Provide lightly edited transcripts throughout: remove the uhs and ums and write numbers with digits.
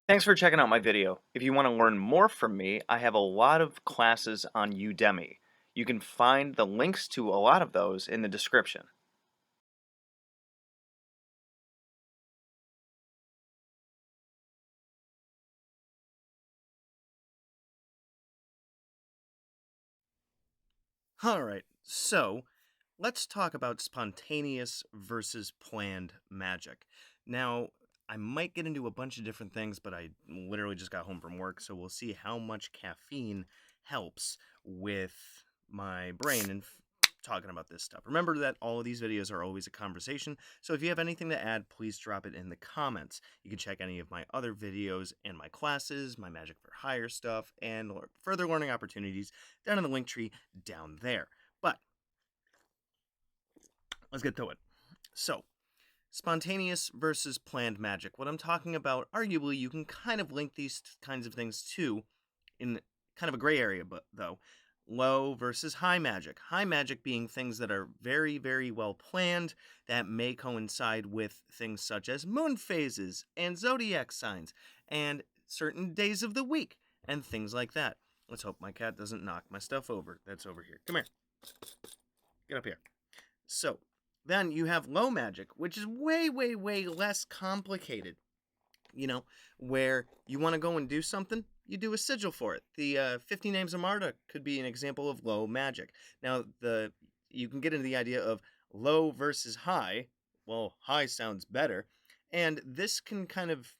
Thanks for checking out my video. If you want to learn more from me, I have a lot of classes on Udemy. You can find the links to a lot of those in the description. All right, so let's talk about spontaneous versus planned magic. Now, I might get into a bunch of different things, but I literally just got home from work, so we'll see how much caffeine helps with my brain and talking about this stuff. Remember that all of these videos are always a conversation, so if you have anything to add, please drop it in the comments. You can check any of my other videos and my classes, my Magic for Hire stuff, and further learning opportunities down in the link tree down there. But let's get to it. So, spontaneous versus planned magic. What I'm talking about, arguably, you can kind of link these kinds of things too in kind of a gray area, but though. Low versus high magic. High magic being things that are very, very well planned that may coincide with things such as moon phases and zodiac signs and certain days of the week and things like that. Let's hope my cat doesn't knock my stuff over. That's over here. Come here. Get up here. So, then you have low magic, which is way, way, way less complicated. You know, where you want to go and do something, you do a sigil for it. The 50 Names of Marduk could be an example of low magic. Now, you can get into the idea of low versus high. Well, high sounds better. And this can kind of,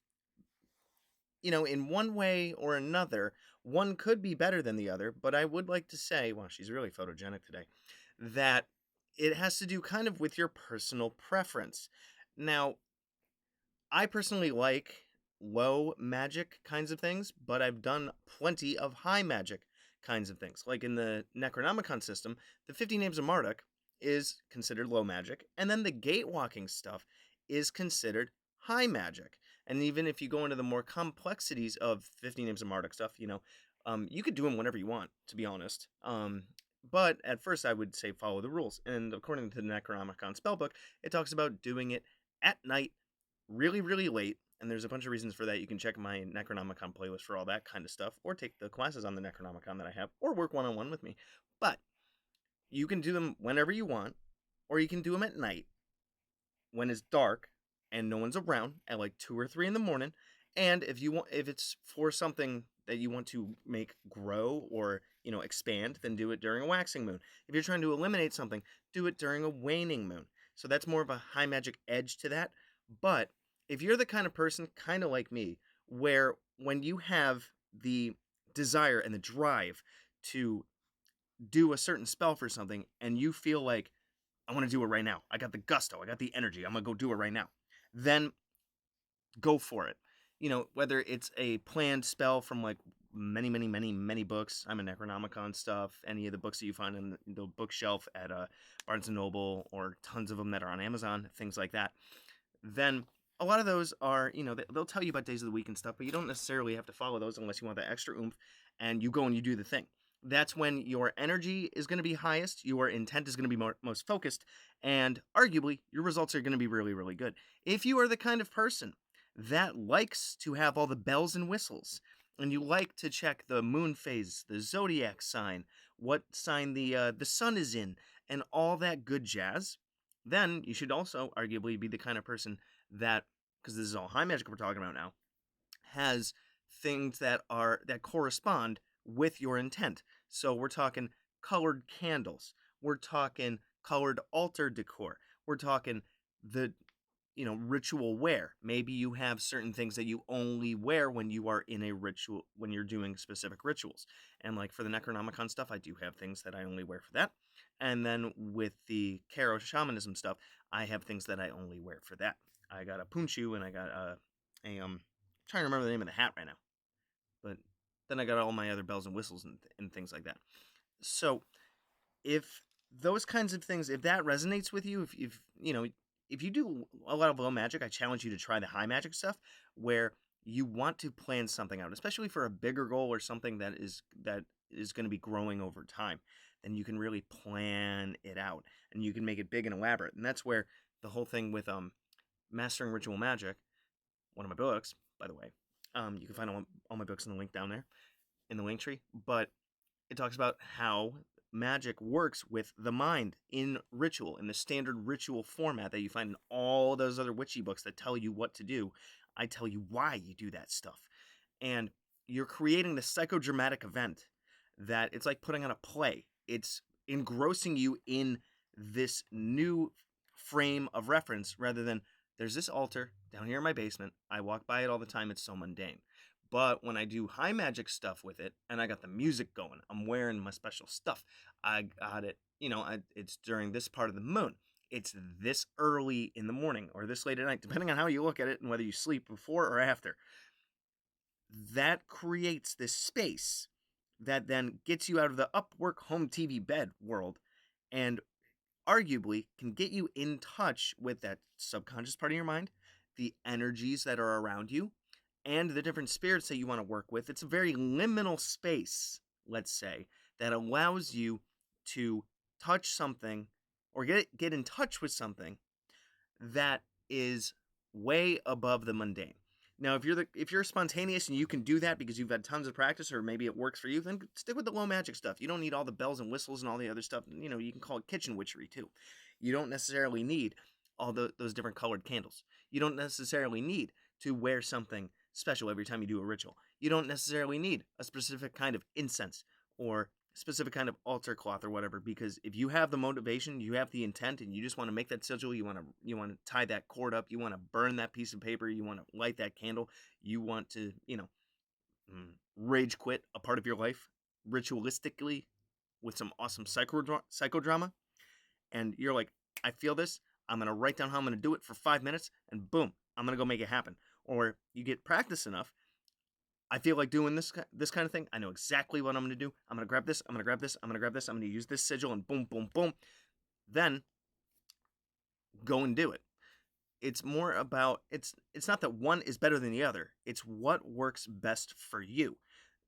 in one way or another, one could be better than the other. But I would like to say, well, she's really photogenic today, that it has to do kind of with your personal preference. Now, I personally like low magic kinds of things, but I've done plenty of high magic kinds of things. Like in the Necronomicon system, the 50 Names of Marduk is considered low magic, and then the gatewalking stuff is considered high magic. And even if you go into the more complexities of 50 Names of Marduk stuff, you could do them whenever you want, to be honest. But at first, I would say follow the rules. And according to the Necronomicon spellbook, it talks about doing it at night really, really late, and there's a bunch of reasons for that. You can check my Necronomicon playlist for all that kind of stuff, or take the classes on the Necronomicon that I have, or work one-on-one with me. But you can do them whenever you want, or you can do them at night when it's dark and no one's around at like 2 or 3 in the morning. And if it's for something that you want to make grow or expand, then do it during a waxing moon. If you're trying to eliminate something, do it during a waning moon. So that's more of a high magic edge to that. But if you're the kind of person, kind of like me, where when you have the desire and the drive to do a certain spell for something and you feel like, I want to do it right now, I got the gusto, I got the energy, I'm going to go do it right now, then go for it. Whether it's a planned spell from like many, many, many, many books. I'm a Necronomicon stuff. Any of the books that you find in the bookshelf at Barnes and Noble, or tons of them that are on Amazon, things like that. Then a lot of those are, they'll tell you about days of the week and stuff, but you don't necessarily have to follow those unless you want that extra oomph, and you go and you do the thing. That's when your energy is going to be highest, your intent is going to be most focused, and arguably your results are going to be really, really good. If you are the kind of person that likes to have all the bells and whistles, and you like to check the moon phase, the zodiac sign, what sign the sun is in, and all that good jazz, then you should also arguably be the kind of person that, because this is all high magic we're talking about now, has things that correspond with your intent. So we're talking colored candles, we're talking colored altar decor, we're talking the ritual wear. Maybe you have certain things that you only wear when you are in a ritual, when you're doing specific rituals. And like for the Necronomicon stuff, I do have things that I only wear for that. And then with the Karo shamanism stuff, I have things that I only wear for that. I got a punchu, and I got a trying to remember the name of the hat right now. But then I got all my other bells and whistles and things like that. So if those kinds of things, if that resonates with you, if you do a lot of low magic, I challenge you to try the high magic stuff, where you want to plan something out, especially for a bigger goal or something that is going to be growing over time. Then you can really plan it out, and you can make it big and elaborate. And that's where the whole thing with mastering ritual magic, one of my books, by the way, You can find all my books in the link down there in the link tree. But it talks about how magic works with the mind in ritual, in the standard ritual format that you find in all those other witchy books that tell you what to do. I tell you why you do that stuff. And you're creating this psychodramatic event that it's like putting on a play. It's engrossing you in this new frame of reference rather than there's this altar down here in my basement. I walk by it all the time. It's so mundane. But when I do high magic stuff with it and I got the music going, I'm wearing my special stuff. I got it, it's during this part of the moon. It's this early in the morning or this late at night, depending on how you look at it and whether you sleep before or after. That creates this space that then gets you out of the Upwork home TV bed world and arguably can get you in touch with that subconscious part of your mind, the energies that are around you, and the different spirits that you want to work with. It's a very liminal space, let's say, that allows you to touch something or get in touch with something that is way above the mundane. Now, if you're spontaneous and you can do that because you've had tons of practice or maybe it works for you, then stick with the low magic stuff. You don't need all the bells and whistles and all the other stuff. You can call it kitchen witchery too. You don't necessarily need all those different colored candles. You don't necessarily need to wear something special every time you do a ritual. You don't necessarily need a specific kind of incense or specific kind of altar cloth or whatever, because if you have the motivation, you have the intent, and you just want to make that sigil, you want to tie that cord up, you want to burn that piece of paper, you want to light that candle, you want to rage quit a part of your life ritualistically with some awesome psychodrama, and you're like, I feel this, I'm going to write down how I'm going to do it for 5 minutes, and boom, I'm going to go make it happen. Or you get practice enough, I feel like doing this kind of thing. I know exactly what I'm going to do. I'm going to grab this. I'm going to grab this. I'm going to grab this. I'm going to use this sigil and boom, boom, boom. Then go and do it. It's more about, it's not that one is better than the other. It's what works best for you.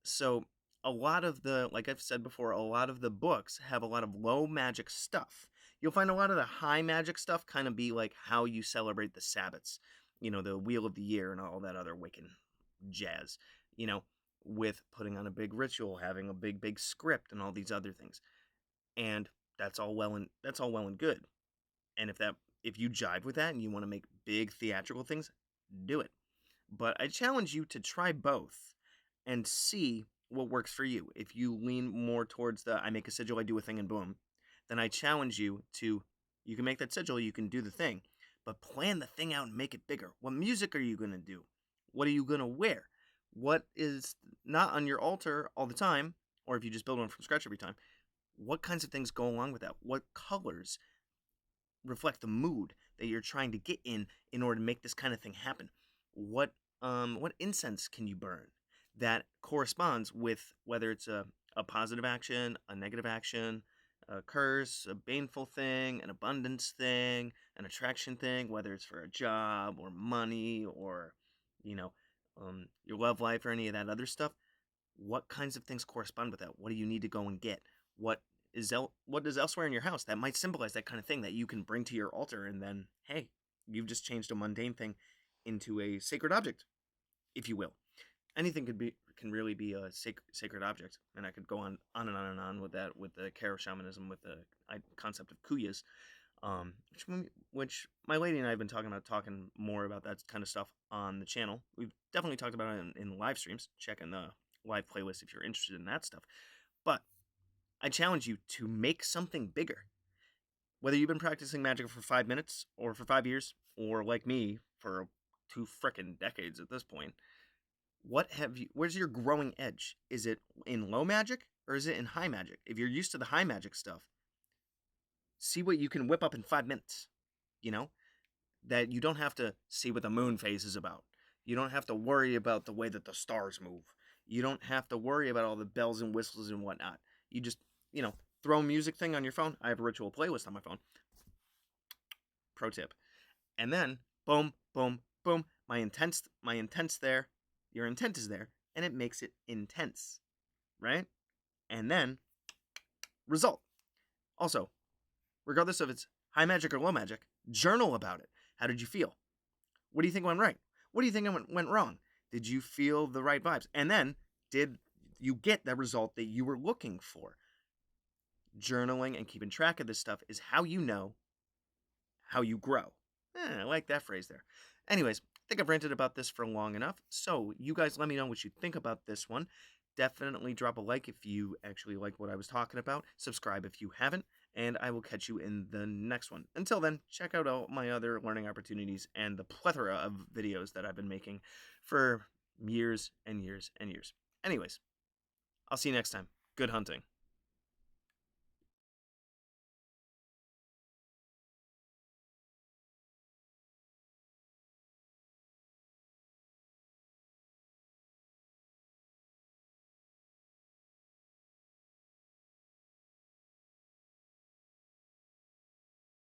So a lot of like I've said before, a lot of the books have a lot of low magic stuff. You'll find a lot of the high magic stuff kind of be like how you celebrate the Sabbats, the Wheel of the Year and all that other Wiccan jazz. With putting on a big ritual, having a big script and all these other things. And that's all well and good. And if you jive with that and you want to make big theatrical things, do it. But I challenge you to try both and see what works for you. If you lean more towards I make a sigil, I do a thing and boom, then I challenge you you can make that sigil, you can do the thing, but plan the thing out and make it bigger. What music are you going to do? What are you going to wear? What is not on your altar all the time, or if you just build one from scratch every time, what kinds of things go along with that? What colors reflect the mood that you're trying to get in order to make this kind of thing happen? What incense can you burn that corresponds with whether it's a positive action, a negative action, a curse, a baneful thing, an abundance thing, an attraction thing, whether it's for a job or money or, your love life or any of that other stuff. What kinds of things correspond with that? What do you need to go and get? What is elsewhere in your house that might symbolize that kind of thing that you can bring to your altar, and then, hey, you've just changed a mundane thing into a sacred object, if you will. Anything can really be a sacred object, and I could go on and on and on with that, with the Karo shamanism, with the concept of kuyas, which my lady and I have been talking more about that kind of stuff on the channel. We've definitely talked about it in live streams. Check in the live playlist if you're interested in that stuff. But I challenge you to make something bigger. Whether you've been practicing magic for 5 minutes or for 5 years, or like me for 2 frickin' decades at this point, where's your growing edge? Is it in low magic or is it in high magic? If you're used to the high magic stuff, see what you can whip up in 5 minutes. That you don't have to see what the moon phase is about. You don't have to worry about the way that the stars move. You don't have to worry about all the bells and whistles and whatnot. You just, throw a music thing on your phone. I have a ritual playlist on my phone. Pro tip. And then, boom, boom, boom. My intent's there. Your intent is there. And it makes it intense. Right? And then, result. Also, regardless of it's high magic or low magic, journal about it. How did you feel? What do you think went right? What do you think went wrong? Did you feel the right vibes? And then, did you get the result that you were looking for? Journaling and keeping track of this stuff is how you know how you grow. I like that phrase there. Anyways, I think I've ranted about this for long enough. So you guys let me know what you think about this one. Definitely drop a like if you actually like what I was talking about. Subscribe if you haven't. And I will catch you in the next one. Until then, check out all my other learning opportunities and the plethora of videos that I've been making for years and years and years. Anyways, I'll see you next time. Good hunting.